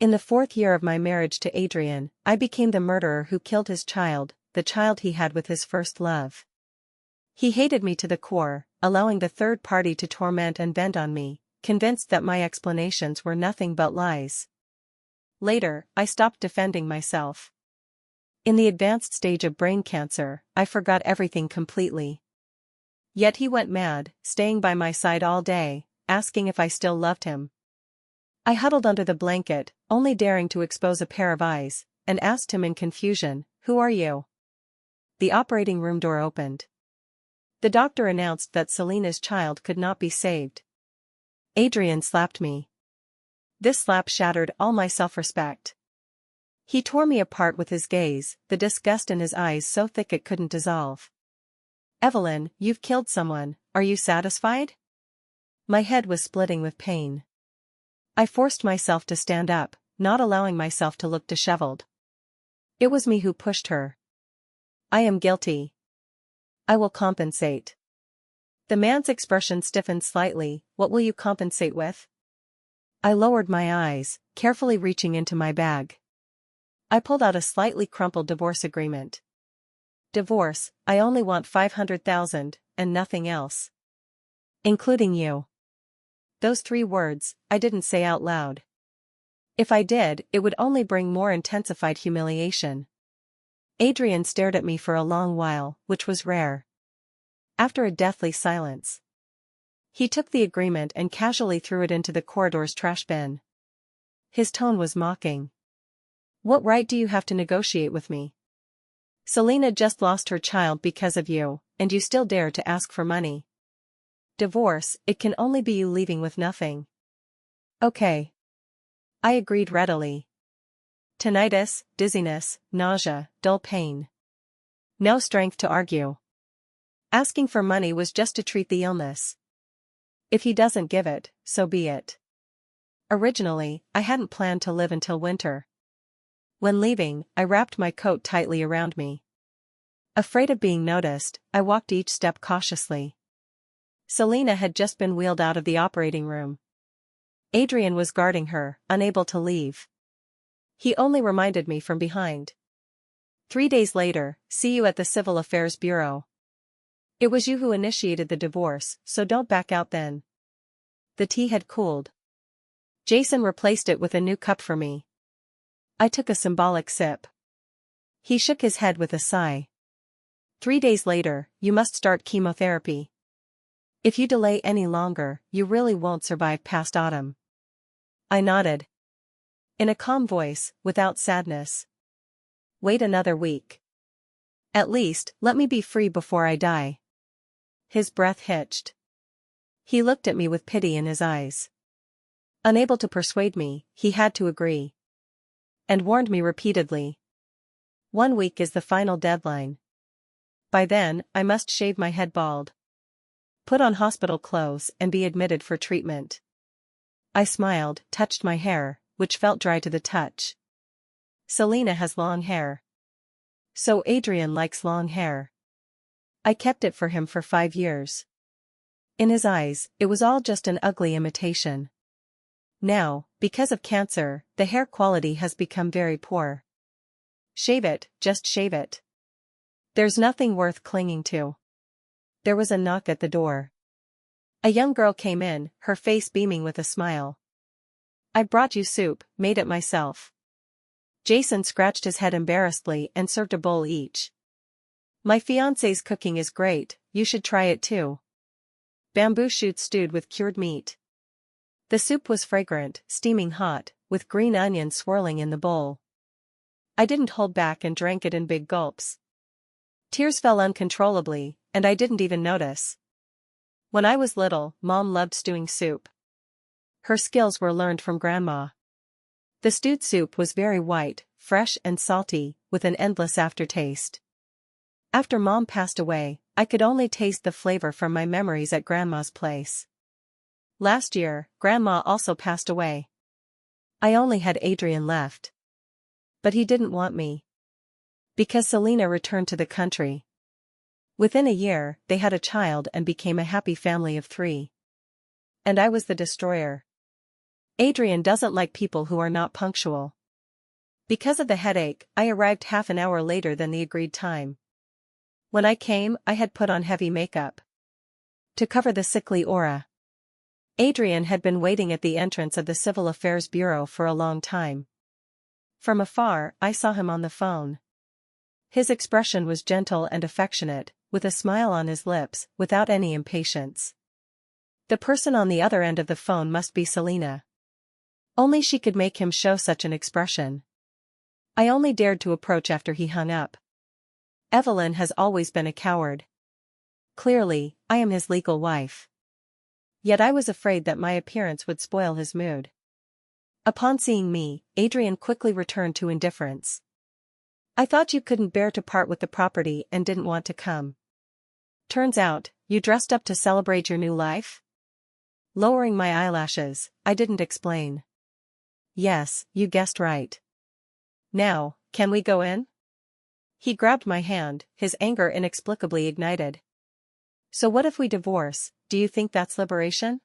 In the 4th year of my marriage to Adrian, I became the murderer who killed his child, the child he had with his first love. He hated me to the core, allowing the third party to torment and bend on me, convinced that my explanations were nothing but lies. Later, I stopped defending myself. In the advanced stage of brain cancer, I forgot everything completely. Yet he went mad, staying by my side all day, asking if I still loved him. I huddled under the blanket, only daring to expose a pair of eyes, and asked him in confusion, "Who are you?" The operating room door opened. The doctor announced that Selena's child could not be saved. Adrian slapped me. This slap shattered all my self-respect. He tore me apart with his gaze, the disgust in his eyes so thick it couldn't dissolve. "Evelyn, you've killed someone, are you satisfied?" My head was splitting with pain. I forced myself to stand up, not allowing myself to look disheveled. It was me who pushed her. I am guilty. I will compensate. The man's expression stiffened slightly. "What will you compensate with?" I lowered my eyes, carefully reaching into my bag. I pulled out a slightly crumpled divorce agreement. "Divorce, I only want 500,000, and nothing else. Including you." Those 3 words, I didn't say out loud. If I did, it would only bring more intensified humiliation. Adrian stared at me for a long while, which was rare. After a deathly silence, he took the agreement and casually threw it into the corridor's trash bin. His tone was mocking. "What right do you have to negotiate with me? Selena just lost her child because of you, and you still dare to ask for money. Divorce, it can only be you leaving with nothing." "Okay." I agreed readily. Tinnitus, dizziness, nausea, dull pain. No strength to argue. Asking for money was just to treat the illness. If he doesn't give it, so be it. Originally, I hadn't planned to live until winter. When leaving, I wrapped my coat tightly around me. Afraid of being noticed, I walked each step cautiously. Selena had just been wheeled out of the operating room. Adrian was guarding her, unable to leave. He only reminded me from behind. 3 days later, see you at the Civil Affairs Bureau. It was you who initiated the divorce, so don't back out then. The tea had cooled. Jason replaced it with a new cup for me. I took a symbolic sip. He shook his head with a sigh. 3 days later, you must start chemotherapy. If you delay any longer, you really won't survive past autumn. I nodded. In a calm voice, without sadness. Wait another week. At least, let me be free before I die. His breath hitched. He looked at me with pity in his eyes. Unable to persuade me, he had to agree. And warned me repeatedly. 1 week is the final deadline. By then, I must shave my head bald. Put on hospital clothes and be admitted for treatment. I smiled, touched my hair, which felt dry to the touch. Selena has long hair. So Adrian likes long hair. I kept it for him for 5 years. In his eyes, it was all just an ugly imitation. Now, because of cancer, the hair quality has become very poor. Shave it, just shave it. There's nothing worth clinging to. There was a knock at the door. A young girl came in, her face beaming with a smile. I brought you soup, made it myself. Jason scratched his head embarrassedly and served a bowl each. My fiancé's cooking is great, you should try it too. Bamboo shoots stewed with cured meat. The soup was fragrant, steaming hot, with green onions swirling in the bowl. I didn't hold back and drank it in big gulps. Tears fell uncontrollably, and I didn't even notice. When I was little, Mom loved stewing soup. Her skills were learned from Grandma. The stewed soup was very white, fresh and salty, with an endless aftertaste. After Mom passed away, I could only taste the flavor from my memories at Grandma's place. Last year, Grandma also passed away. I only had Adrian left. But he didn't want me. Because Selena returned to the country. Within a year, they had a child and became a happy family of 3. And I was the destroyer. Adrian doesn't like people who are not punctual. Because of the headache, I arrived half an hour later than the agreed time. When I came, I had put on heavy makeup to cover the sickly aura. Adrian had been waiting at the entrance of the Civil Affairs Bureau for a long time. From afar, I saw him on the phone. His expression was gentle and affectionate, with a smile on his lips, without any impatience. The person on the other end of the phone must be Selena. Only she could make him show such an expression. I only dared to approach after he hung up. Evelyn has always been a coward. Clearly, I am his legal wife. Yet I was afraid that my appearance would spoil his mood. Upon seeing me, Adrian quickly returned to indifference. I thought you couldn't bear to part with the property and didn't want to come. Turns out, you dressed up to celebrate your new life? Lowering my eyelashes, I didn't explain. Yes, you guessed right. Now, can we go in? He grabbed my hand, his anger inexplicably ignited. So what if we divorce, do you think that's liberation?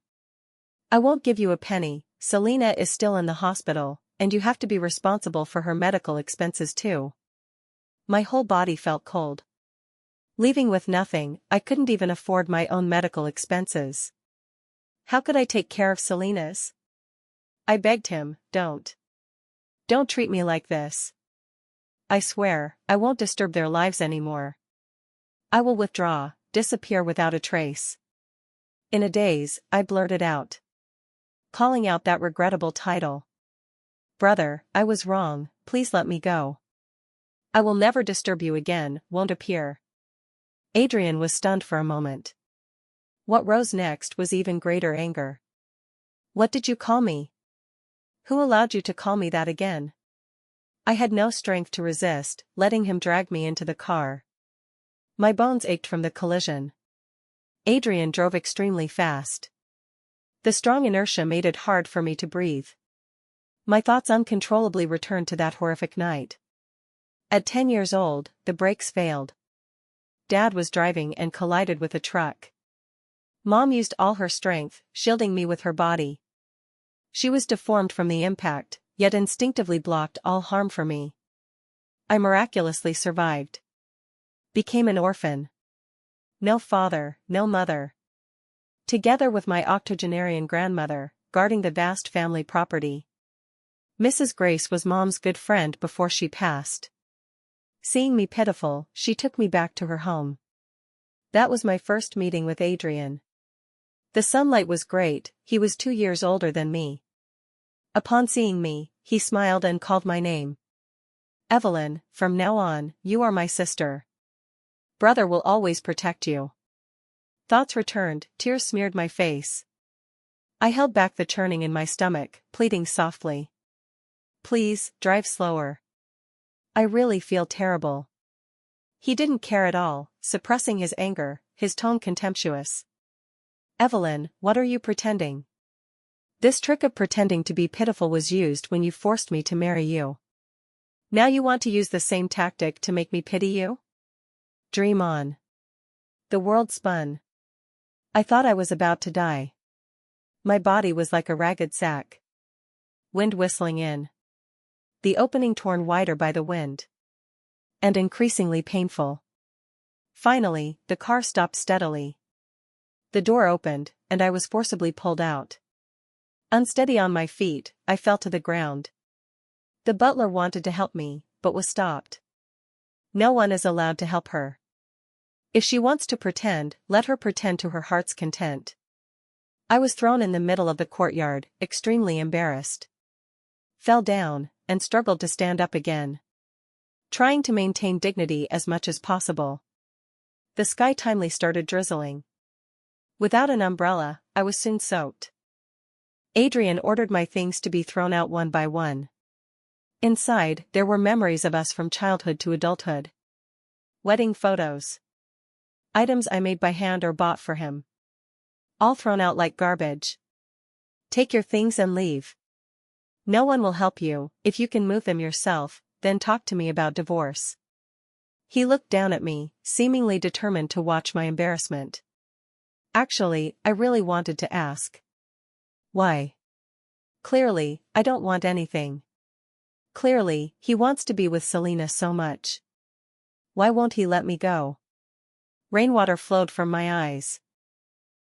I won't give you a penny, Selena is still in the hospital, and you have to be responsible for her medical expenses too. My whole body felt cold. Leaving with nothing, I couldn't even afford my own medical expenses. How could I take care of Selena's? I begged him, don't. Don't treat me like this. I swear, I won't disturb their lives anymore. I will withdraw, disappear without a trace. In a daze, I blurted out, calling out that regrettable title. Brother, I was wrong, please let me go. I will never disturb you again, won't appear. Adrian was stunned for a moment. What rose next was even greater anger. What did you call me? Who allowed you to call me that again? I had no strength to resist, letting him drag me into the car. My bones ached from the collision. Adrian drove extremely fast. The strong inertia made it hard for me to breathe. My thoughts uncontrollably returned to that horrific night. At 10 years old, the brakes failed. Dad was driving and collided with a truck. Mom used all her strength, shielding me with her body. She was deformed from the impact, yet instinctively blocked all harm for me. I miraculously survived. Became an orphan. No father, no mother. Together with my octogenarian grandmother, guarding the vast family property. Mrs. Grace was Mom's good friend before she passed. Seeing me pitiful, she took me back to her home. That was my first meeting with Adrian. The sunlight was great, he was 2 years older than me. Upon seeing me, he smiled and called my name. Evelyn, from now on, you are my sister. Brother will always protect you. Thoughts returned, tears smeared my face. I held back the churning in my stomach, pleading softly. Please, drive slower. I really feel terrible. He didn't care at all, suppressing his anger, his tone contemptuous. Evelyn, what are you pretending? This trick of pretending to be pitiful was used when you forced me to marry you. Now you want to use the same tactic to make me pity you? Dream on. The world spun. I thought I was about to die. My body was like a ragged sack. Wind whistling in. The opening torn wider by the wind. And increasingly painful. Finally, the car stopped steadily. The door opened, and I was forcibly pulled out. Unsteady on my feet, I fell to the ground. The butler wanted to help me, but was stopped. No one is allowed to help her. If she wants to pretend, let her pretend to her heart's content. I was thrown in the middle of the courtyard, extremely embarrassed. Fell down, and struggled to stand up again. Trying to maintain dignity as much as possible. The sky timely started drizzling. Without an umbrella, I was soon soaked. Adrian ordered my things to be thrown out one by one. Inside, there were memories of us from childhood to adulthood. Wedding photos. Items I made by hand or bought for him. All thrown out like garbage. Take your things and leave. No one will help you, if you can move them yourself, then talk to me about divorce. He looked down at me, seemingly determined to watch my embarrassment. Actually, I really wanted to ask. Why? Clearly, I don't want anything. Clearly, he wants to be with Selena so much. Why won't he let me go? Rainwater flowed from my eyes,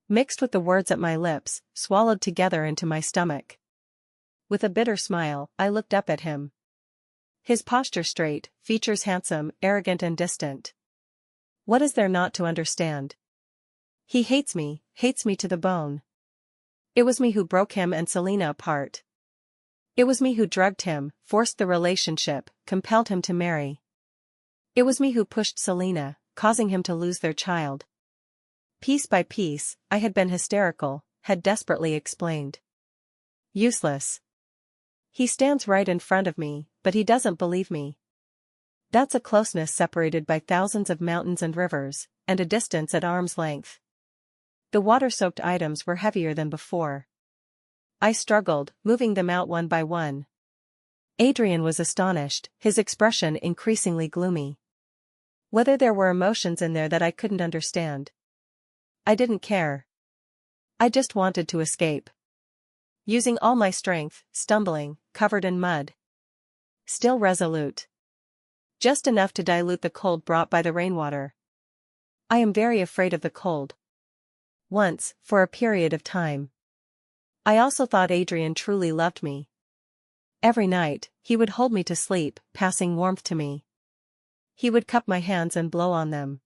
mixed with the words at my lips, swallowed together into my stomach. With a bitter smile, I looked up at him. His posture straight, features handsome, arrogant and distant. What is there not to understand? He hates me to the bone. It was me who broke him and Selena apart. It was me who drugged him, forced the relationship, compelled him to marry. It was me who pushed Selena, causing him to lose their child. Piece by piece, I had been hysterical, had desperately explained. Useless. He stands right in front of me, but he doesn't believe me. That's a closeness separated by thousands of mountains and rivers, and a distance at arm's length. The water-soaked items were heavier than before. I struggled, moving them out one by one. Adrian was astonished, his expression increasingly gloomy. Whether there were emotions in there that I couldn't understand. I didn't care. I just wanted to escape. Using all my strength, stumbling, covered in mud. Still resolute. Just enough to dilute the cold brought by the rainwater. I am very afraid of the cold. Once, for a period of time. I also thought Adrian truly loved me. Every night, he would hold me to sleep, passing warmth to me. He would cup my hands and blow on them.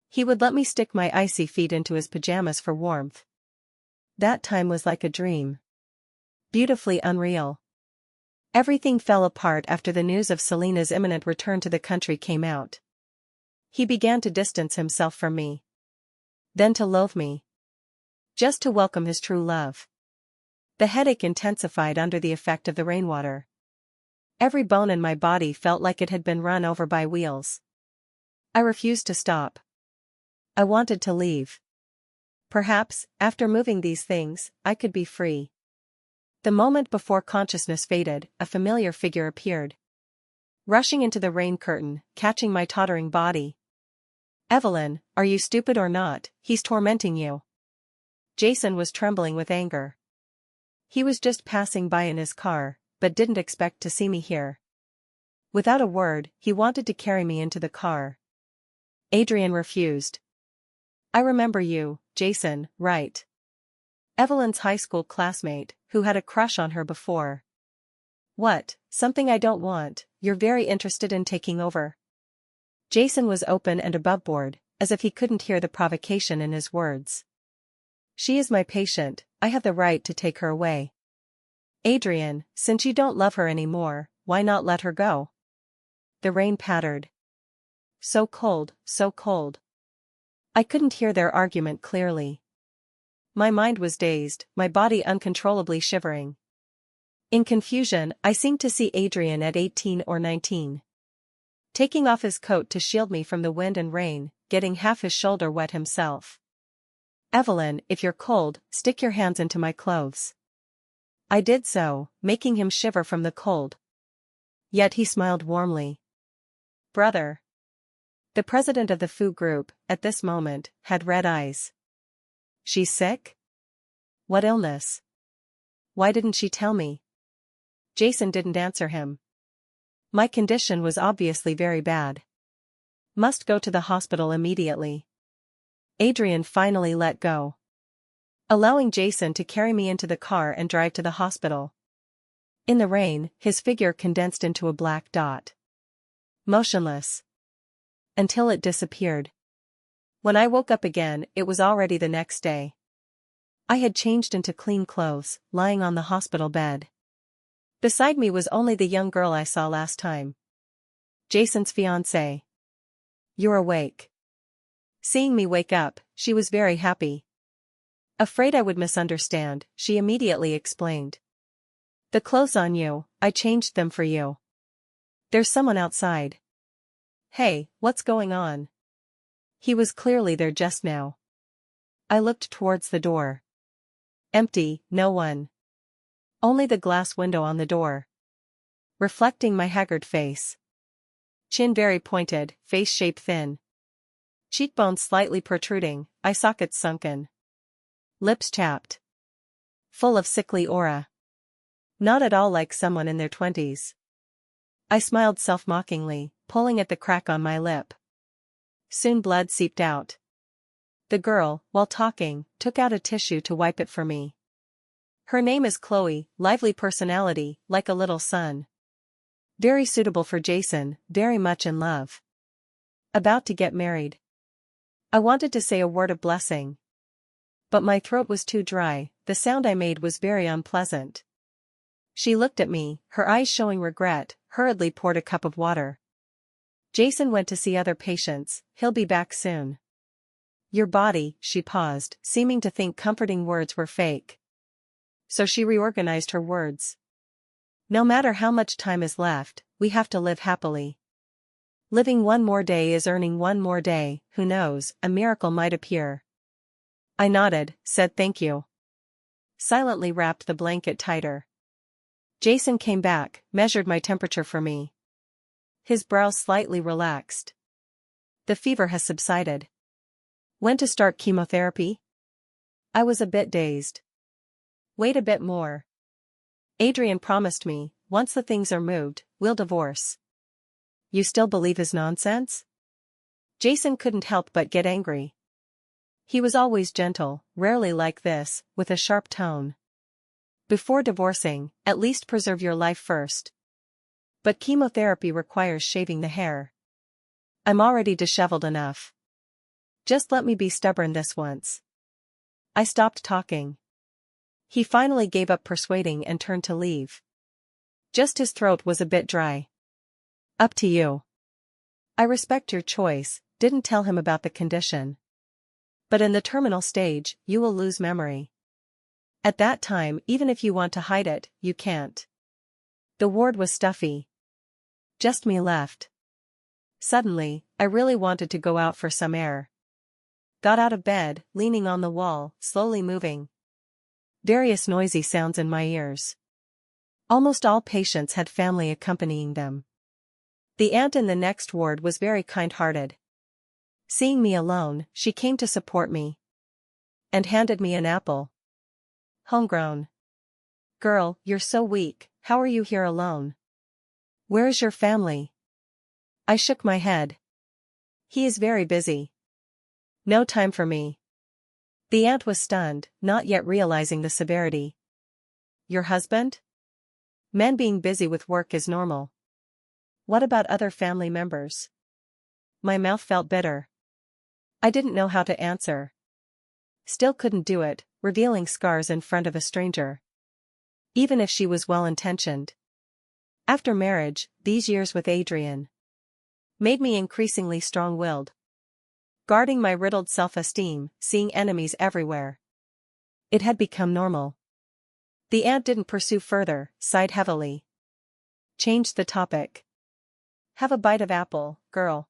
He would let me stick my icy feet into his pajamas for warmth. That time was like a dream. Beautifully unreal. Everything fell apart after the news of Selena's imminent return to the country came out. He began to distance himself from me. Then to loathe me. Just to welcome his true love. The headache intensified under the effect of the rainwater. Every bone in my body felt like it had been run over by wheels. I refused to stop. I wanted to leave. Perhaps, after moving these things, I could be free. The moment before consciousness faded, a familiar figure appeared. Rushing into the rain curtain, catching my tottering body. Evelyn, are you stupid or not? He's tormenting you. Jason was trembling with anger. He was just passing by in his car, but didn't expect to see me here. Without a word, he wanted to carry me into the car. Adrian refused. I remember you, Jason, right? Evelyn's high school classmate, who had a crush on her before. What, something I don't want, you're very interested in taking over? Jason was open and aboveboard, as if he couldn't hear the provocation in his words. She is my patient, I have the right to take her away. Adrian, since you don't love her anymore, why not let her go? The rain pattered. So cold, so cold. I couldn't hear their argument clearly. My mind was dazed, my body uncontrollably shivering. In confusion, I seemed to see Adrian at 18 or 19. Taking off his coat to shield me from the wind and rain, getting half his shoulder wet himself. Evelyn, if you're cold, stick your hands into my clothes. I did so, making him shiver from the cold. Yet he smiled warmly. Brother. The president of the Fu group, at this moment, had red eyes. She's sick? What illness? Why didn't she tell me? Jason didn't answer him. My condition was obviously very bad. Must go to the hospital immediately. Adrian finally let go, allowing Jason to carry me into the car and drive to the hospital. In the rain, his figure condensed into a black dot. Motionless. Until it disappeared. When I woke up again, it was already the next day. I had changed into clean clothes, lying on the hospital bed. Beside me was only the young girl I saw last time. Jason's fiancée. You're awake. Seeing me wake up, she was very happy. Afraid I would misunderstand, she immediately explained. The clothes on you, I changed them for you. There's someone outside. Hey, what's going on? He was clearly there just now. I looked towards the door. Empty, no one. Only the glass window on the door. Reflecting my haggard face. Chin very pointed, face shape thin. Cheekbones slightly protruding, eye sockets sunken. Lips chapped. Full of sickly aura. Not at all like someone in their 20s. I smiled self-mockingly, pulling at the crack on my lip. Soon blood seeped out. The girl, while talking, took out a tissue to wipe it for me. Her name is Chloe, lively personality, like a little sun. Very suitable for Jason, very much in love. About to get married. I wanted to say a word of blessing. But my throat was too dry, the sound I made was very unpleasant. She looked at me, her eyes showing regret, hurriedly poured a cup of water. Jason went to see other patients, he'll be back soon. Your body, she paused, seeming to think comforting words were fake. So she reorganized her words. No matter how much time is left, we have to live happily. Living one more day is earning one more day, who knows, a miracle might appear. I nodded, said thank you. Silently wrapped the blanket tighter. Jason came back, measured my temperature for me. His brow slightly relaxed. The fever has subsided. When to start chemotherapy? I was a bit dazed. Wait a bit more. Adrian promised me, once the things are moved, we'll divorce. You still believe his nonsense? Jason couldn't help but get angry. He was always gentle, rarely like this, with a sharp tone. Before divorcing, at least preserve your life first. But chemotherapy requires shaving the hair. I'm already disheveled enough. Just let me be stubborn this once. I stopped talking. He finally gave up persuading and turned to leave. Just his throat was a bit dry. Up to you. I respect your choice, didn't tell him about the condition. But in the terminal stage, you will lose memory. At that time, even if you want to hide it, you can't. The ward was stuffy. Just me left. Suddenly, I really wanted to go out for some air. Got out of bed, leaning on the wall, slowly moving. Various noisy sounds in my ears. Almost all patients had family accompanying them. The aunt in the next ward was very kind-hearted. Seeing me alone, she came to support me. And handed me an apple. Homegrown. Girl, you're so weak, how are you here alone? Where is your family? I shook my head. He is very busy. No time for me. The aunt was stunned, not yet realizing the severity. Your husband? Men being busy with work is normal. What about other family members? My mouth felt bitter. I didn't know how to answer. Still couldn't do it, revealing scars in front of a stranger. Even if she was well-intentioned. After marriage, these years with Adrian made me increasingly strong-willed. Guarding my riddled self-esteem, seeing enemies everywhere. It had become normal. The aunt didn't pursue further, sighed heavily. Changed the topic. Have a bite of apple, girl.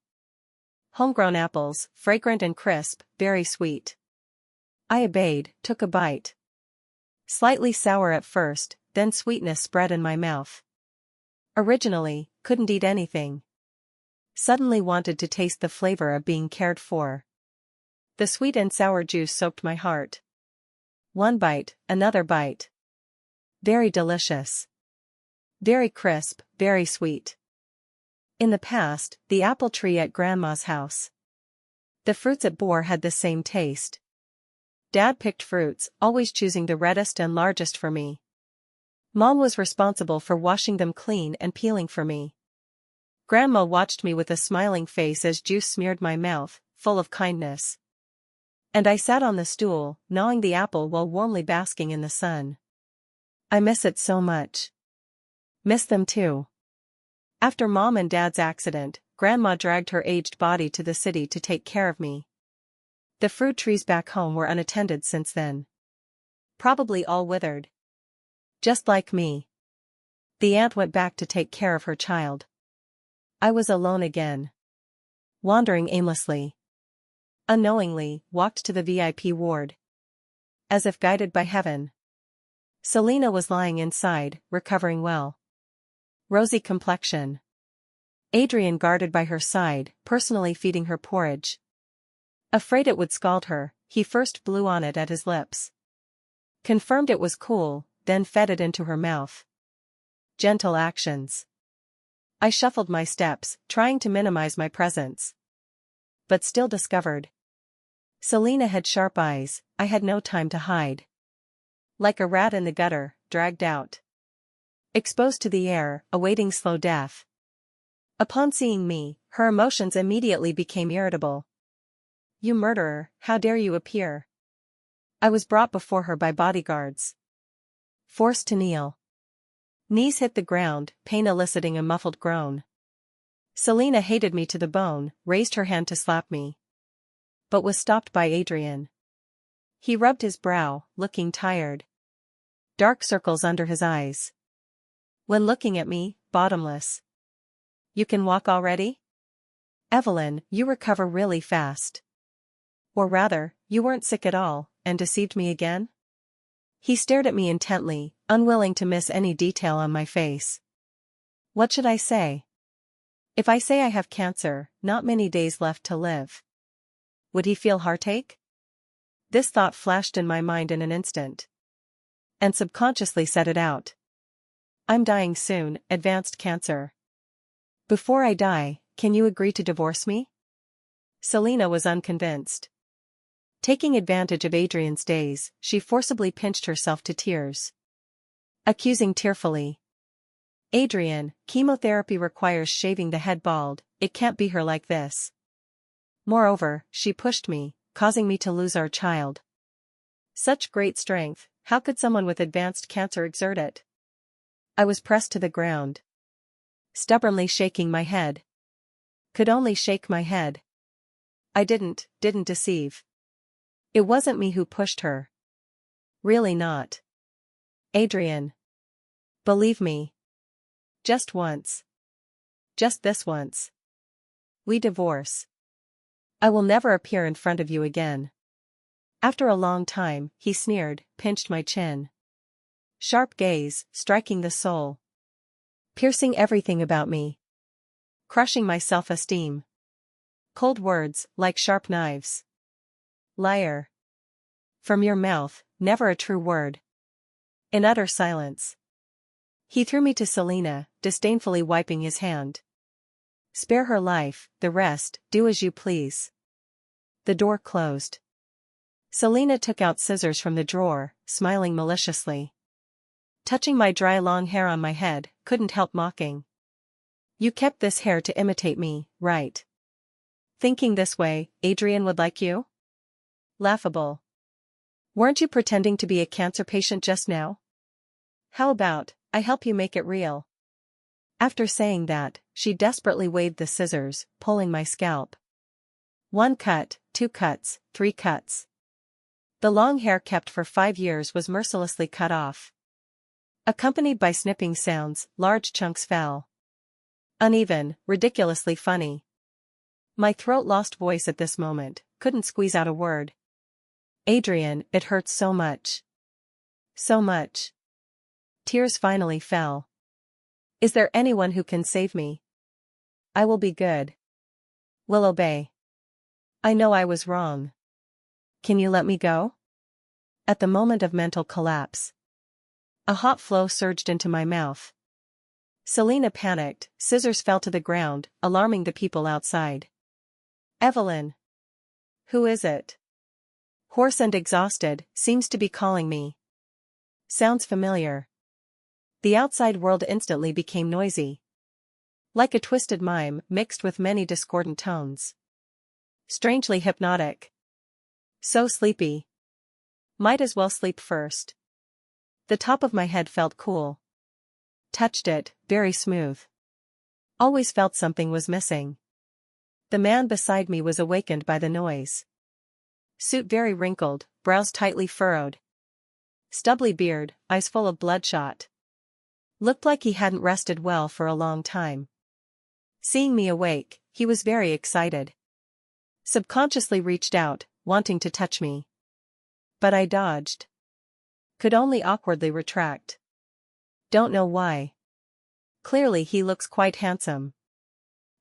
Homegrown apples, fragrant and crisp, very sweet. I obeyed, took a bite. Slightly sour at first, then sweetness spread in my mouth. Originally, couldn't eat anything. Suddenly wanted to taste the flavor of being cared for. The sweet and sour juice soaked my heart. One bite, another bite. Very delicious. Very crisp, very sweet. In the past, the apple tree at Grandma's house. The fruits it bore had the same taste. Dad picked fruits, always choosing the reddest and largest for me. Mom was responsible for washing them clean and peeling for me. Grandma watched me with a smiling face as juice smeared my mouth, full of kindness. And I sat on the stool, gnawing the apple while warmly basking in the sun. I miss it so much. Miss them too. After Mom and Dad's accident, Grandma dragged her aged body to the city to take care of me. The fruit trees back home were unattended since then. Probably all withered. Just like me. The aunt went back to take care of her child. I was alone again. Wandering aimlessly. Unknowingly, walked to the VIP ward. As if guided by heaven. Selena was lying inside, recovering well. Rosy complexion. Adrian guarded by her side, personally feeding her porridge. Afraid it would scald her, he first blew on it at his lips. Confirmed it was cool, then fed it into her mouth. gentle actions. I shuffled my steps, trying to minimize my presence. But still discovered. Selena had sharp eyes. I had no time to hide. Like a rat in the gutter, dragged out. Exposed to the air, awaiting slow death. Upon seeing me, her emotions immediately became irritable. "You murderer, how dare you appear?" I was brought before her by bodyguards. Forced to kneel. Knees hit the ground, pain eliciting a muffled groan. Selena hated me to the bone, raised her hand to slap me. But was stopped by Adrian. He rubbed his brow, looking tired. Dark circles under his eyes. When looking at me, bottomless. "You can walk already? Evelyn, you recover really fast. Or rather, you weren't sick at all, and deceived me again?" He stared at me intently, unwilling to miss any detail on my face. What should I say? If I say I have cancer, not many days left to live. Would he feel heartache? This thought flashed in my mind in an instant. And subconsciously said it out. "I'm dying soon, advanced cancer. Before I die, can you agree to divorce me?" Selena was unconvinced. Taking advantage of Adrian's days, she forcibly pinched herself to tears. Accusing tearfully. "Adrian, chemotherapy requires shaving the head bald, it can't be her like this. Moreover, she pushed me, causing me to lose our child. Such great strength, how could someone with advanced cancer exert it?" I was pressed to the ground. Stubbornly shaking my head. Could only shake my head. I didn't deceive. It wasn't me who pushed her. Really not. Adrian. Believe me. Just once. Just this once. We divorce. I will never appear in front of you again. After a long time, he sneered, pinched my chin. Sharp gaze, striking the soul. Piercing everything about me. Crushing my self-esteem. Cold words, like sharp knives. "Liar. From your mouth, never a true word." In utter silence. He threw me to Selena, disdainfully wiping his hand. "Spare her life, the rest, do as you please." The door closed. Selena took out scissors from the drawer, smiling maliciously. Touching my dry long hair on my head, couldn't help mocking. "You kept this hair to imitate me, right? Thinking this way, Adrian would like you? Laughable. Weren't you pretending to be a cancer patient just now? How about, I help you make it real?" After saying that, she desperately waved the scissors, pulling my scalp. 1 cut, 2 cuts, 3 cuts. The long hair kept for 5 years was mercilessly cut off. Accompanied by snipping sounds, large chunks fell. Uneven, ridiculously funny. My throat lost voice at this moment, couldn't squeeze out a word. "Adrian, it hurts so much. So much." Tears finally fell. "Is there anyone who can save me? I will be good. Will obey. I know I was wrong. Can you let me go?" At the moment of mental collapse. A hot flow surged into my mouth. Selena panicked, scissors fell to the ground, alarming the people outside. "Evelyn. Who is it? Hoarse and exhausted, seems to be calling me. Sounds familiar." The outside world instantly became noisy. Like a twisted mime, mixed with many discordant tones. Strangely hypnotic. So sleepy. Might as well sleep first. The top of my head felt cool. Touched it, very smooth. Always felt something was missing. The man beside me was awakened by the noise. Suit very wrinkled, brows tightly furrowed. Stubbly beard, eyes full of bloodshot. Looked like he hadn't rested well for a long time. Seeing me awake, he was very excited. Subconsciously reached out, wanting to touch me. But I dodged. Could only awkwardly retract. Don't know why. Clearly he looks quite handsome.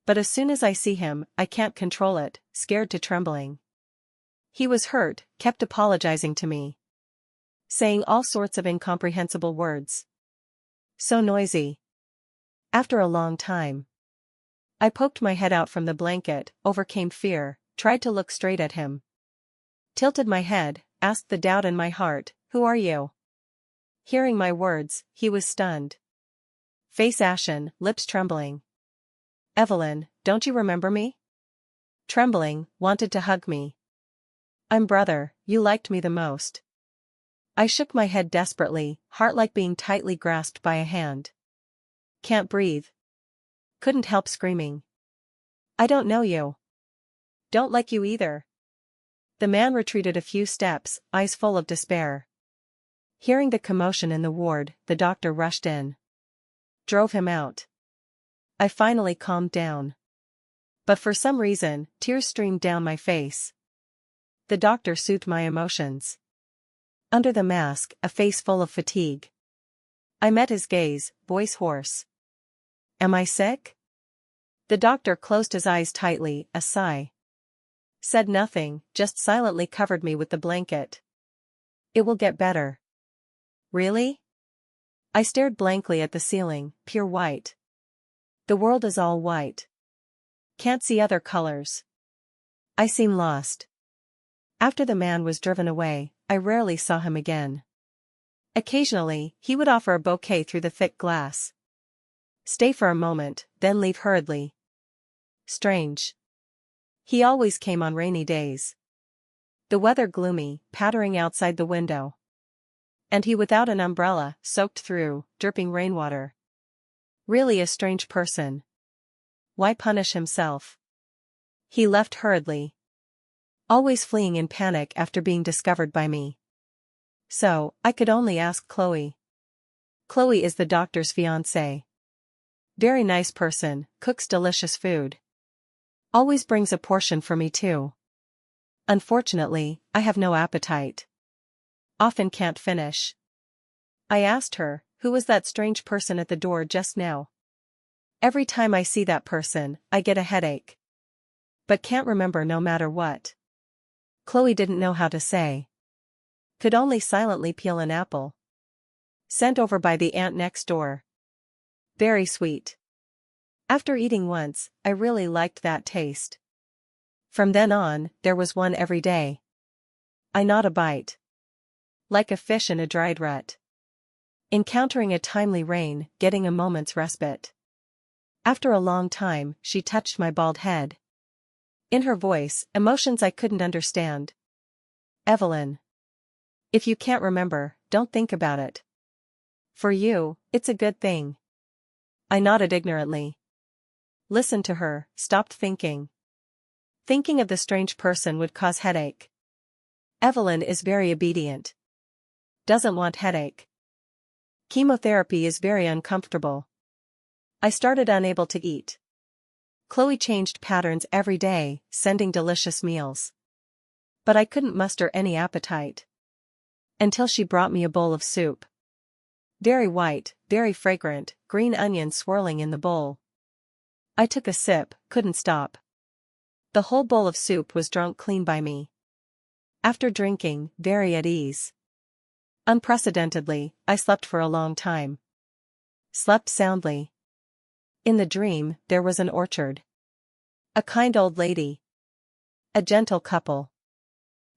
But as soon as I see him, I can't control it, scared to trembling. He was hurt, kept apologizing to me. Saying all sorts of incomprehensible words. So noisy. After a long time. I poked my head out from the blanket, overcame fear, tried to look straight at him. Tilted my head, asked the doubt in my heart, "Who are you?" Hearing my words, he was stunned. Face ashen, lips trembling. "Evelyn, don't you remember me?" Trembling, wanted to hug me. "I'm brother, you liked me the most." I shook my head desperately, heart like being tightly grasped by a hand. "Can't breathe." Couldn't help screaming. "I don't know you." "Don't like you either." The man retreated a few steps, eyes full of despair. Hearing the commotion in the ward, the doctor rushed in. Drove him out. I finally calmed down. But for some reason, tears streamed down my face. The doctor soothed my emotions. Under the mask, a face full of fatigue. I met his gaze, voice hoarse. "Am I sick?" The doctor closed his eyes tightly, a sigh. Said nothing, just silently covered me with the blanket. "It will get better." "Really?" I stared blankly at the ceiling, pure white. The world is all white. Can't see other colors. I seem lost. After the man was driven away, I rarely saw him again. Occasionally, he would offer a bouquet through the thick glass. Stay for a moment, then leave hurriedly. Strange. He always came on rainy days. The weather gloomy, pattering outside the window. And he without an umbrella, soaked through, dripping rainwater. Really a strange person. Why punish himself? He left hurriedly. Always fleeing in panic after being discovered by me. So, I could only ask Chloe. Chloe is the doctor's fiancée. Very nice person, cooks delicious food. Always brings a portion for me too. Unfortunately, I have no appetite. Often can't finish. I asked her, "Who was that strange person at the door just now?" "Every time I see that person, I get a headache. But can't remember no matter what." Chloe didn't know how to say. Could only silently peel an apple. Sent over by the aunt next door. Very sweet. After eating once, I really liked that taste. From then on, there was one every day. I gnawed a bite. Like a fish in a dried rut. Encountering a timely rain, getting a moment's respite. After a long time, she touched my bald head. In her voice, emotions I couldn't understand. "Evelyn. If you can't remember, don't think about it. For you, it's a good thing." I nodded ignorantly. Listened to her, stopped thinking. Thinking of the strange person would cause headache. Evelyn is very obedient. Doesn't want headache. Chemotherapy is very uncomfortable. I started unable to eat. Chloe changed patterns every day, sending delicious meals. But I couldn't muster any appetite. Until she brought me a bowl of soup. Very white, very fragrant, green onions swirling in the bowl. I took a sip, couldn't stop. The whole bowl of soup was drunk clean by me. After drinking, very at ease. Unprecedentedly, I slept for a long time. Slept soundly. In the dream, there was an orchard. A kind old lady. A gentle couple.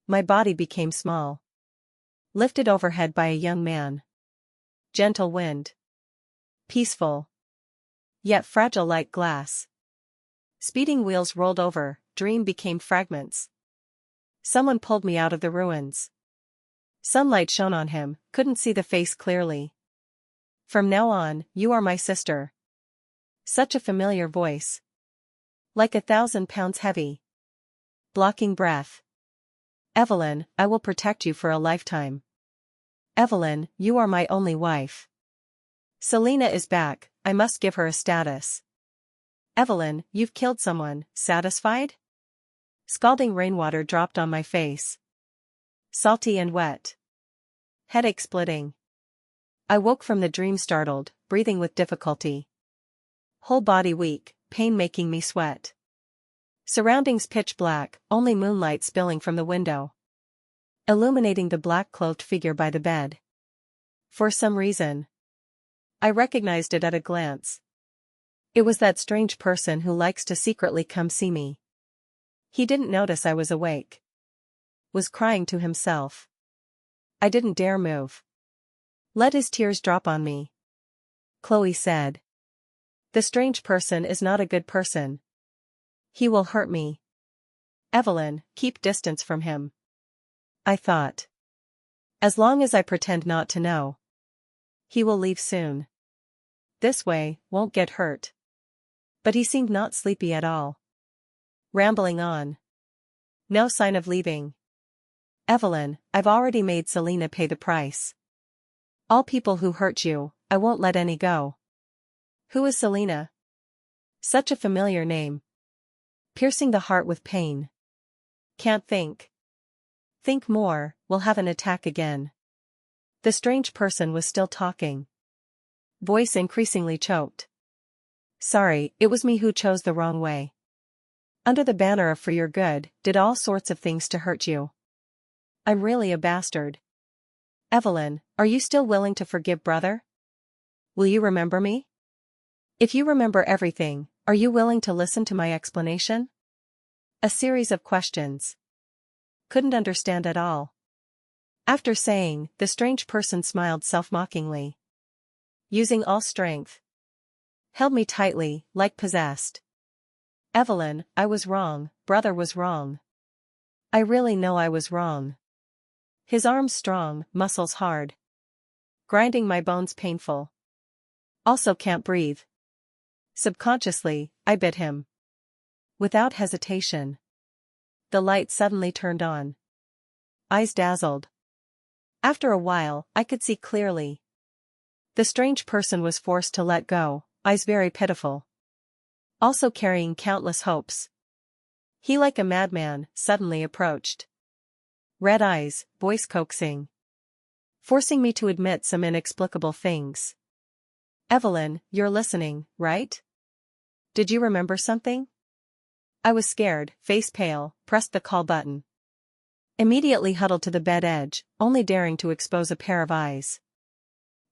My body became small. Lifted overhead by a young man. Gentle wind. Peaceful. Yet fragile like glass. Speeding wheels rolled over, dream became fragments. Someone pulled me out of the ruins. Sunlight shone on him, couldn't see the face clearly. "From now on, you are my sister." Such a familiar voice. Like 1,000 pounds heavy. Blocking breath. "Evelyn, I will protect you for a lifetime. Evelyn, you are my only wife. Selena is back, I must give her a status. Evelyn, you've killed someone, satisfied?" Scalding rainwater dropped on my face. Salty and wet. Headache splitting. I woke from the dream startled, breathing with difficulty. Whole body weak, pain making me sweat. Surroundings pitch black, only moonlight spilling from the window. Illuminating the black-clothed figure by the bed. For some reason. I recognized it at a glance. It was that strange person who likes to secretly come see me. He didn't notice I was awake. Was crying to himself. I didn't dare move. Let his tears drop on me. Chloe said. The strange person is not a good person. He will hurt me. Evelyn, keep distance from him. I thought. As long as I pretend not to know. He will leave soon. This way, won't get hurt. But he seemed not sleepy at all. Rambling on. No sign of leaving. Evelyn, I've already made Selena pay the price. All people who hurt you, I won't let any go. Who is Selena? Such a familiar name. Piercing the heart with pain. Can't think. Think more, we'll have an attack again. The strange person was still talking. Voice increasingly choked. Sorry, it was me who chose the wrong way. Under the banner of for your good, did all sorts of things to hurt you. I'm really a bastard. Evelyn, are you still willing to forgive brother? Will you remember me? If you remember everything, are you willing to listen to my explanation? A series of questions. Couldn't understand at all. After saying, the strange person smiled self-mockingly. Using all strength. Held me tightly, like possessed. Evelyn, I was wrong, brother was wrong. I really know I was wrong. His arms strong, muscles hard. Grinding my bones painful. Also can't breathe. Subconsciously, I bit him. Without hesitation. The light suddenly turned on. Eyes dazzled. After a while, I could see clearly. The strange person was forced to let go, eyes very pitiful. Also carrying countless hopes. He like a madman, suddenly approached. Red eyes, voice coaxing. Forcing me to admit some inexplicable things. Evelyn, you're listening, right? Did you remember something? I was scared, face pale, pressed the call button. Immediately huddled to the bed edge, only daring to expose a pair of eyes.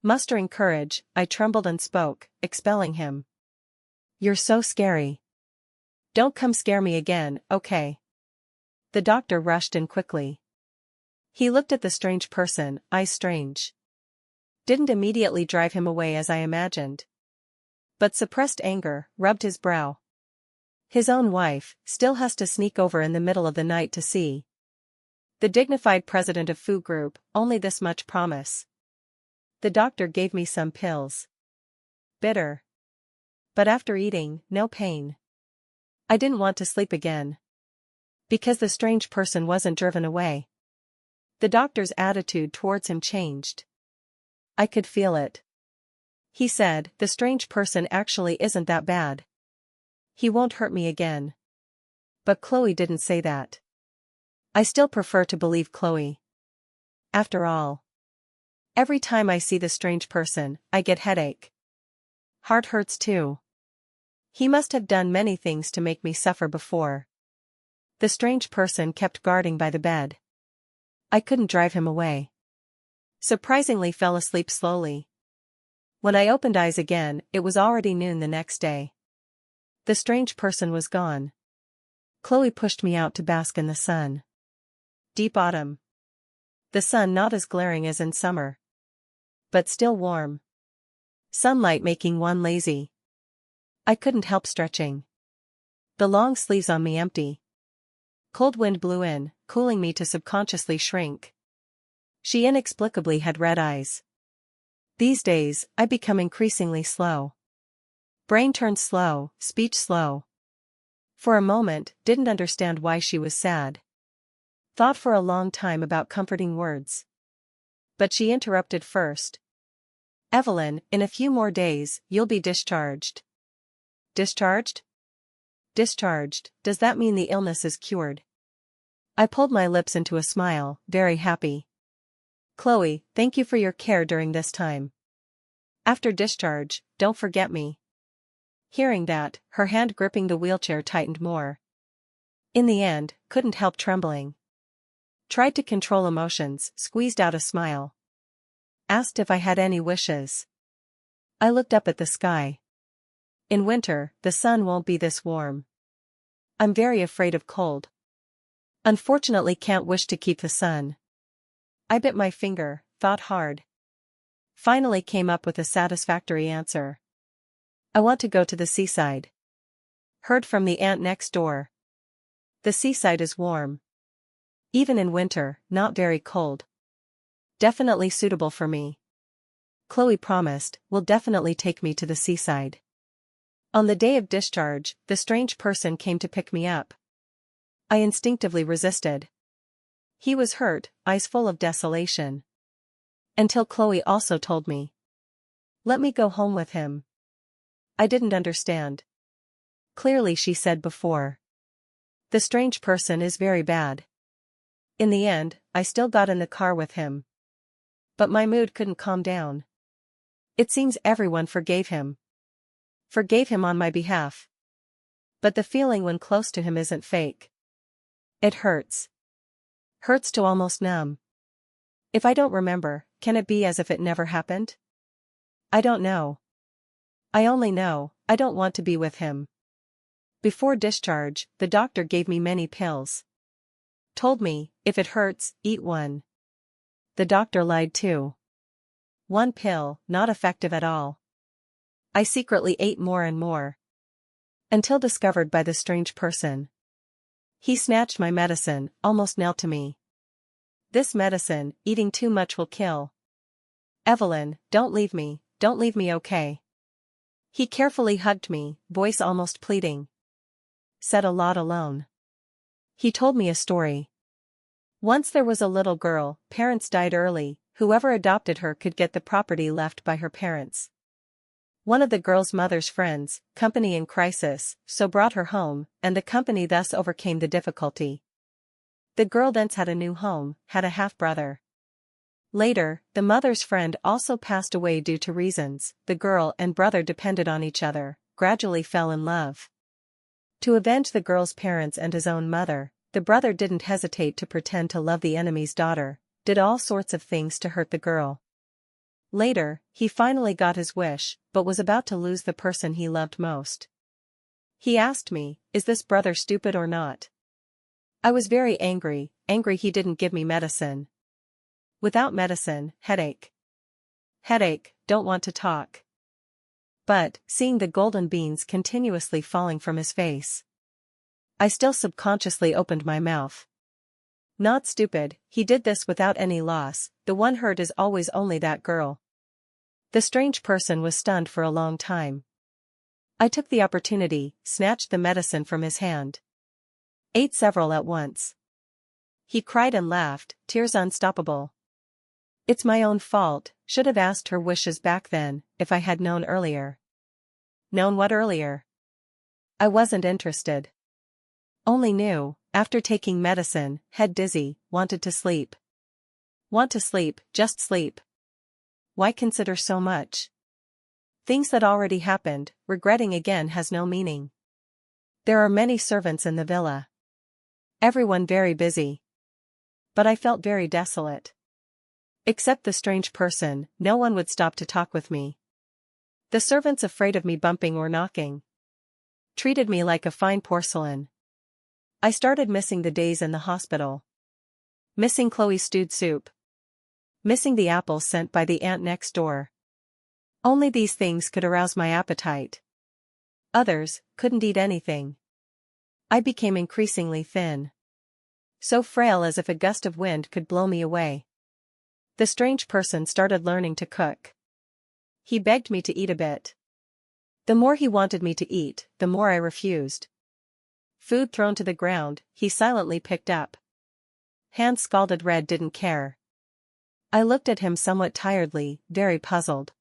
Mustering courage, I trembled and spoke, expelling him. You're so scary. Don't come scare me again, okay? The doctor rushed in quickly. He looked at the strange person, eyes strange. Didn't immediately drive him away as I imagined. But suppressed anger, rubbed his brow. His own wife, still has to sneak over in the middle of the night to see. The dignified president of Food Group, only this much promise. The doctor gave me some pills. Bitter. But after eating, no pain. I didn't want to sleep again. Because the strange person wasn't driven away. The doctor's attitude towards him changed. I could feel it. He said, the strange person actually isn't that bad. He won't hurt me again. But Chloe didn't say that. I still prefer to believe Chloe. After all. Every time I see the strange person, I get headache. Heart hurts too. He must have done many things to make me suffer before. The strange person kept guarding by the bed. I couldn't drive him away. Surprisingly fell asleep slowly. When I opened eyes again, it was already noon the next day. The strange person was gone. Chloe pushed me out to bask in the sun. Deep autumn. The sun not as glaring as in summer. But still warm. Sunlight making one lazy. I couldn't help stretching. The long sleeves on me empty. Cold wind blew in, cooling me to subconsciously shrink. She inexplicably had red eyes. These days, I become increasingly slow. Brain turned slow, speech slow. For a moment, didn't understand why she was sad. Thought for a long time about comforting words. But she interrupted first. Evelyn, in a few more days, you'll be discharged. Discharged? Discharged, does that mean the illness is cured? I pulled my lips into a smile, very happy. Chloe, thank you for your care during this time. After discharge, don't forget me. Hearing that, her hand gripping the wheelchair tightened more. In the end, couldn't help trembling. Tried to control emotions, squeezed out a smile. Asked if I had any wishes. I looked up at the sky. In winter, the sun won't be this warm. I'm very afraid of cold. Unfortunately, can't wish to keep the sun. I bit my finger, thought hard. Finally came up with a satisfactory answer. I want to go to the seaside. Heard from the aunt next door. The seaside is warm. Even in winter, not very cold. Definitely suitable for me. Chloe promised, will definitely take me to the seaside. On the day of discharge, the strange person came to pick me up. I instinctively resisted. He was hurt, eyes full of desolation. Until Chloe also told me. Let me go home with him. I didn't understand. Clearly she said before. The strange person is very bad. In the end, I still got in the car with him. But my mood couldn't calm down. It seems everyone forgave him. Forgave him on my behalf. But the feeling when close to him isn't fake. It hurts. Hurts to almost numb. If I don't remember, can it be as if it never happened? I don't know. I only know, I don't want to be with him. Before discharge, the doctor gave me many pills. Told me, if it hurts, eat one. The doctor lied too. One pill, not effective at all. I secretly ate more and more. Until discovered by the strange person. He snatched my medicine, almost knelt to me. This medicine, eating too much will kill. Evelyn, don't leave me, okay? He carefully hugged me, voice almost pleading. Said a lot alone. He told me a story. Once there was a little girl, parents died early, whoever adopted her could get the property left by her parents. One of the girl's mother's friends, company in crisis, so brought her home, and the company thus overcame the difficulty. The girl thence had a new home, had a half-brother. Later, the mother's friend also passed away due to reasons. The girl and brother depended on each other, gradually fell in love. To avenge the girl's parents and his own mother, the brother didn't hesitate to pretend to love the enemy's daughter, did all sorts of things to hurt the girl. Later, he finally got his wish, but was about to lose the person he loved most. He asked me, is this brother stupid or not? I was very angry he didn't give me medicine. Without medicine, headache. Headache, don't want to talk. But, seeing the golden beans continuously falling from his face, I still subconsciously opened my mouth. Not stupid, he did this without any loss, the one hurt is always only that girl. The strange person was stunned for a long time. I took the opportunity, snatched the medicine from his hand. Ate several at once. He cried and laughed, tears unstoppable. It's my own fault, should have asked her wishes back then, if I had known earlier. Known what earlier? I wasn't interested. Only knew, after taking medicine, head dizzy, wanted to sleep. Want to sleep, just sleep. Why consider so much? Things that already happened, regretting again has no meaning. There are many servants in the villa. Everyone very busy. But I felt very desolate. Except the strange person, no one would stop to talk with me. The servants afraid of me bumping or knocking. Treated me like a fine porcelain. I started missing the days in the hospital. Missing Chloe's stewed soup. Missing the apples sent by the aunt next door. Only these things could arouse my appetite. Others couldn't eat anything. I became increasingly thin. So frail as if a gust of wind could blow me away. The strange person started learning to cook. He begged me to eat a bit. The more he wanted me to eat, the more I refused. Food thrown to the ground, he silently picked up. Hands scalded red, didn't care. I looked at him somewhat tiredly, very puzzled.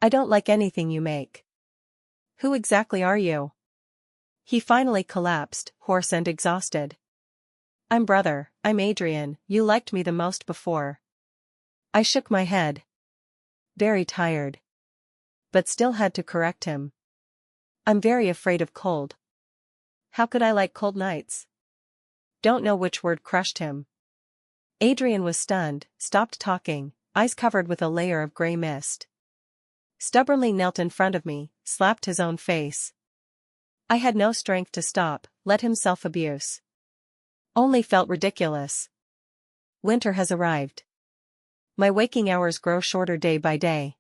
I don't like anything you make. Who exactly are you? He finally collapsed, hoarse and exhausted. I'm Adrian, you liked me the most before. I shook my head. Very tired. But still had to correct him. I'm very afraid of cold. How could I like cold nights? Don't know which word crushed him. Adrian was stunned, stopped talking, eyes covered with a layer of gray mist. Stubbornly knelt in front of me, slapped his own face. I had no strength to stop, let him self-abuse. Only felt ridiculous. Winter has arrived. My waking hours grow shorter day by day.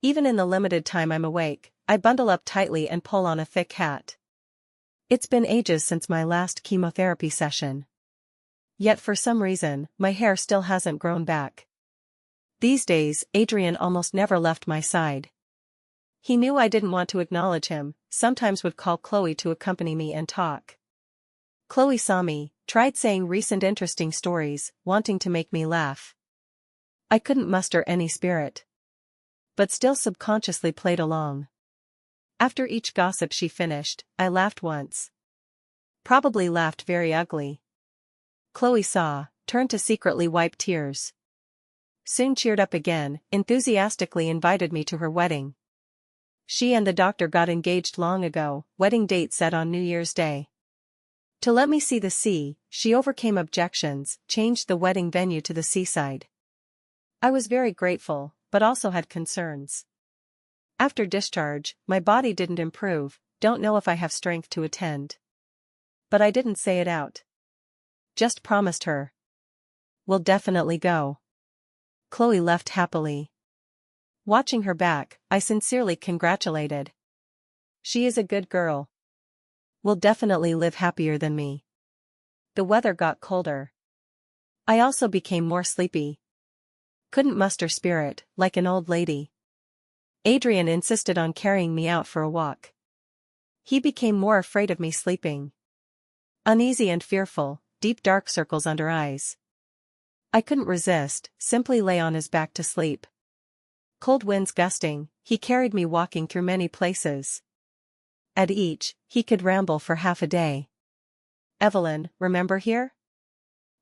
Even in the limited time I'm awake, I bundle up tightly and pull on a thick hat. It's been ages since my last chemotherapy session. Yet for some reason, my hair still hasn't grown back. These days, Adrian almost never left my side. He knew I didn't want to acknowledge him, sometimes would call Chloe to accompany me and talk. Chloe saw me, tried saying recent interesting stories, wanting to make me laugh. I couldn't muster any spirit, but still subconsciously played along. After each gossip she finished, I laughed once. Probably laughed very ugly. Chloe saw, turned to secretly wipe tears. Soon cheered up again, enthusiastically invited me to her wedding. She and the doctor got engaged long ago, wedding date set on New Year's Day. To let me see the sea, she overcame objections, changed the wedding venue to the seaside. I was very grateful, but also had concerns. After discharge, my body didn't improve, don't know if I have strength to attend. But I didn't say it out. Just promised her. We'll definitely go. Chloe left happily. Watching her back, I sincerely congratulated. She is a good girl. Will definitely live happier than me. The weather got colder. I also became more sleepy. Couldn't muster spirit, like an old lady. Adrian insisted on carrying me out for a walk. He became more afraid of me sleeping. Uneasy and fearful, deep dark circles under eyes. I couldn't resist, simply lay on his back to sleep. Cold winds gusting, he carried me walking through many places. At each, he could ramble for half a day. Evelyn, remember here?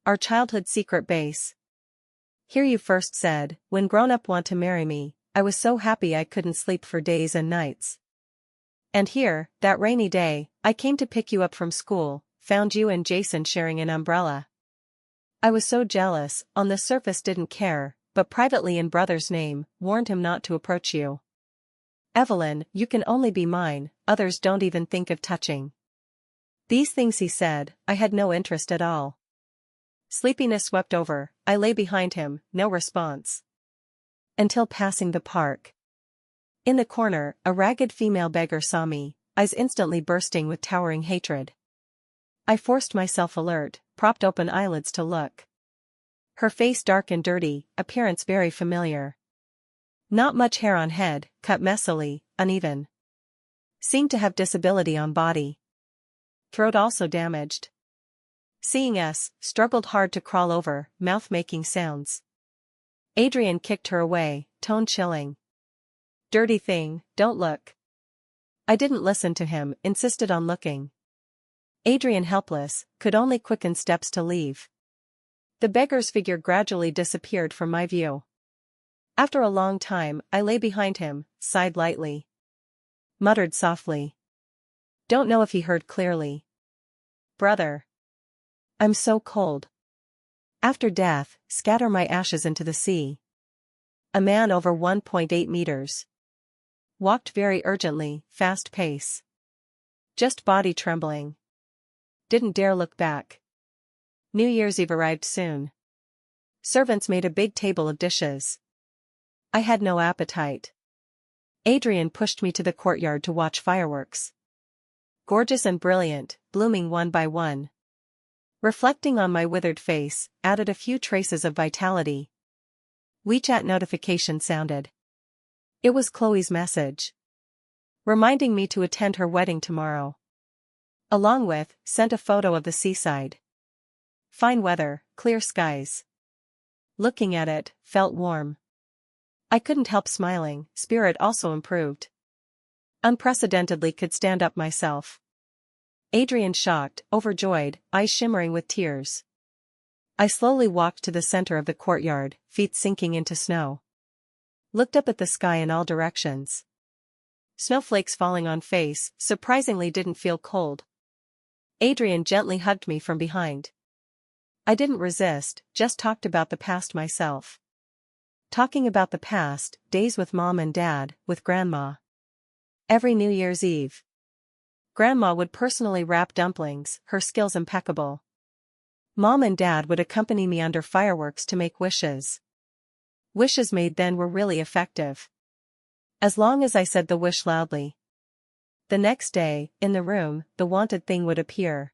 Our childhood secret base. Here you first said, when grown-up want to marry me, I was so happy I couldn't sleep for days and nights. And here, that rainy day, I came to pick you up from school, found you and Jason sharing an umbrella. I was so jealous, on the surface didn't care, but privately in brother's name, warned him not to approach you. Evelyn, you can only be mine, others don't even think of touching. These things he said, I had no interest at all. Sleepiness swept over, I lay behind him, no response. Until passing the park. In the corner, a ragged female beggar saw me, eyes instantly bursting with towering hatred. I forced myself alert, propped open eyelids to look. Her face dark and dirty, appearance very familiar. Not much hair on head, cut messily, uneven. Seemed to have disability on body. Throat also damaged. Seeing us, struggled hard to crawl over, mouth making sounds. Adrian kicked her away, tone chilling. Dirty thing, don't look. I didn't listen to him, insisted on looking. Adrian helpless, could only quicken steps to leave. The beggar's figure gradually disappeared from my view. After a long time, I lay behind him, sighed lightly. Muttered softly. Don't know if he heard clearly. Brother. I'm so cold. After death, scatter my ashes into the sea. A man over 1.8 meters. Walked very urgently, fast pace. Just body trembling. Didn't dare look back. New Year's Eve arrived soon. Servants made a big table of dishes. I had no appetite. Adrian pushed me to the courtyard to watch fireworks. Gorgeous and brilliant, blooming one by one. Reflecting on my withered face, added a few traces of vitality. WeChat notification sounded. It was Chloe's message. Reminding me to attend her wedding tomorrow. Along with, sent a photo of the seaside. Fine weather, clear skies. Looking at it, felt warm. I couldn't help smiling, spirit also improved. Unprecedentedly could stand up myself. Adrian shocked, overjoyed, eyes shimmering with tears. I slowly walked to the center of the courtyard, feet sinking into snow. Looked up at the sky in all directions. Snowflakes falling on face, surprisingly didn't feel cold. Adrian gently hugged me from behind. I didn't resist, just talked about the past myself. talking about the past, days with mom and dad, with grandma. Every New Year's Eve, Grandma would personally wrap dumplings, her skills impeccable. Mom and Dad would accompany me under fireworks to make wishes. Wishes made then were really effective. As long as I said the wish loudly. The next day, in the room, the wanted thing would appear.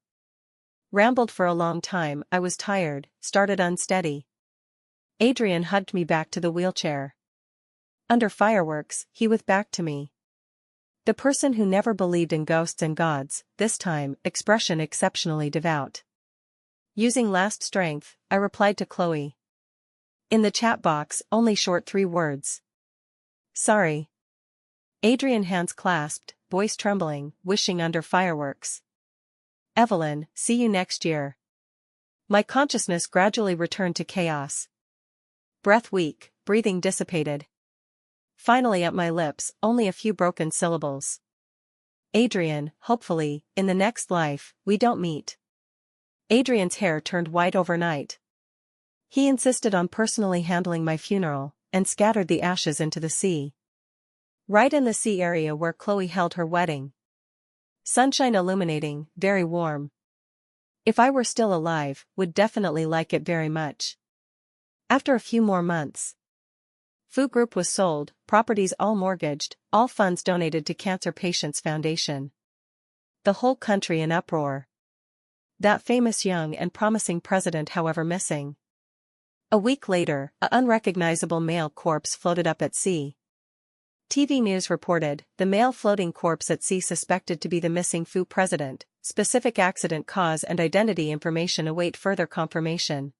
Rambled for a long time, I was tired, started unsteady. Adrian hugged me back to the wheelchair. Under fireworks, he with back to me. The person who never believed in ghosts and gods, this time, expression exceptionally devout. Using last strength, I replied to Chloe. In the chat box, only short 3 words. Sorry. Adrian hands clasped, voice trembling, wishing under fireworks. Evelyn, see you next year. My consciousness gradually returned to chaos. Breath weak, breathing dissipated. Finally at my lips, only a few broken syllables. Adrian, hopefully, in the next life, we don't meet. Adrian's hair turned white overnight. He insisted on personally handling my funeral, and scattered the ashes into the sea. Right in the sea area where Chloe held her wedding. Sunshine illuminating, very warm. If I were still alive, would definitely like it very much. After a few more months. Food Group was sold, properties all mortgaged, all funds donated to Cancer Patients Foundation. The whole country in uproar. That famous young and promising president however missing. A week later, an unrecognizable male corpse floated up at sea. TV News reported, the male floating corpse at sea suspected to be the missing FU president, specific accident cause and identity information await further confirmation.